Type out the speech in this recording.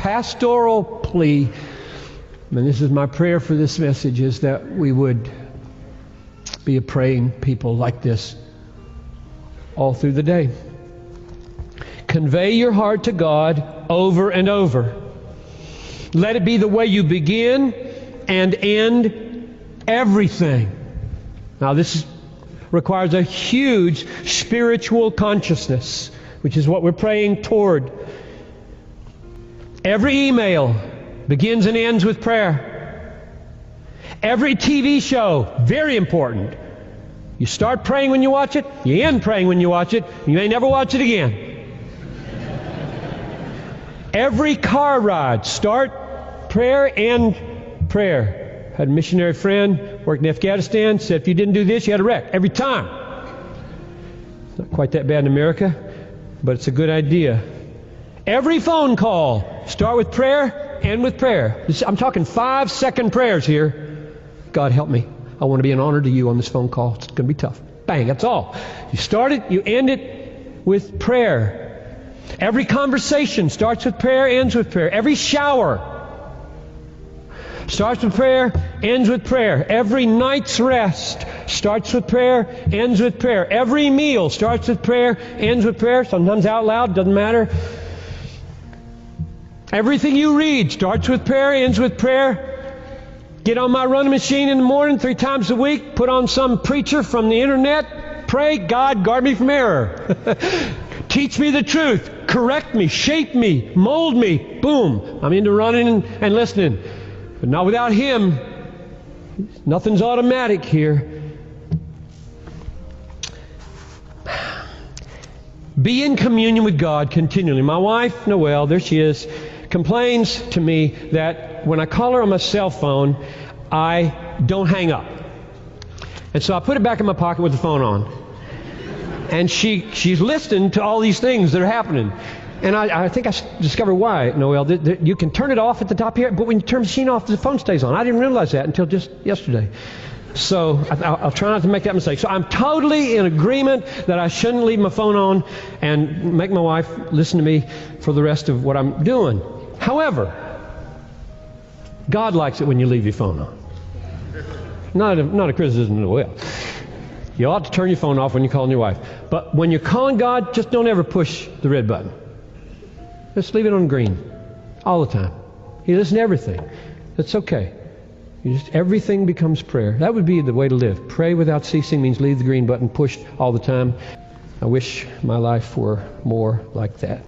pastoral plea, and this is my prayer for this message, is that we would be a praying people like this all through the day. Convey your heart to God over and over. Let it be the way you begin and end everything. Now this requires a huge spiritual consciousness, which is what we're praying toward. Every email begins and ends with prayer. Every TV show, very important. You start praying when you watch it, you end praying when you watch it, you may never watch it again. Every car ride, start prayer, end prayer. Had a missionary friend, worked in Afghanistan, said if you didn't do this, you had a wreck. Every time. It's not quite that bad in America, but it's a good idea. Every phone call, start with prayer, end with prayer. I'm talking 5-second prayers here. God help me. I want to be an honor to you on this phone call. It's going to be tough. Bang, that's all. You start it, you end it with prayer. Every conversation starts with prayer, ends with prayer. Every shower starts with prayer, ends with prayer. Every night's rest starts with prayer, ends with prayer. Every meal starts with prayer, ends with prayer. Sometimes out loud, doesn't matter. Everything you read starts with prayer, ends with prayer. Get on my running machine in the morning 3 times a week. Put on some preacher from the internet. Pray, God, guard me from error. Teach me the truth. Correct me. Shape me. Mold me. Boom. I'm into running and listening. But not without Him. Nothing's automatic here. Be in communion with God continually. My wife, Noelle, there she is, complains to me that when I call her on my cell phone, I don't hang up. And so I put it back in my pocket with the phone on. And she's listening to all these things that are happening. And I think I discovered why, Noelle. You can turn it off at the top here, but when you turn the machine off, the phone stays on. I didn't realize that until just yesterday. So I'll try not to make that mistake. So I'm totally in agreement that I shouldn't leave my phone on and make my wife listen to me for the rest of what I'm doing. However, God likes it when you leave your phone on. Not a criticism of Noelle. You ought to turn your phone off when you're calling your wife. But when you're calling God, just don't ever push the red button. Just leave it on green all the time. He listens to everything. That's okay. Everything becomes prayer. That would be the way to live. Pray without ceasing means leave the green button pushed all the time. I wish my life were more like that.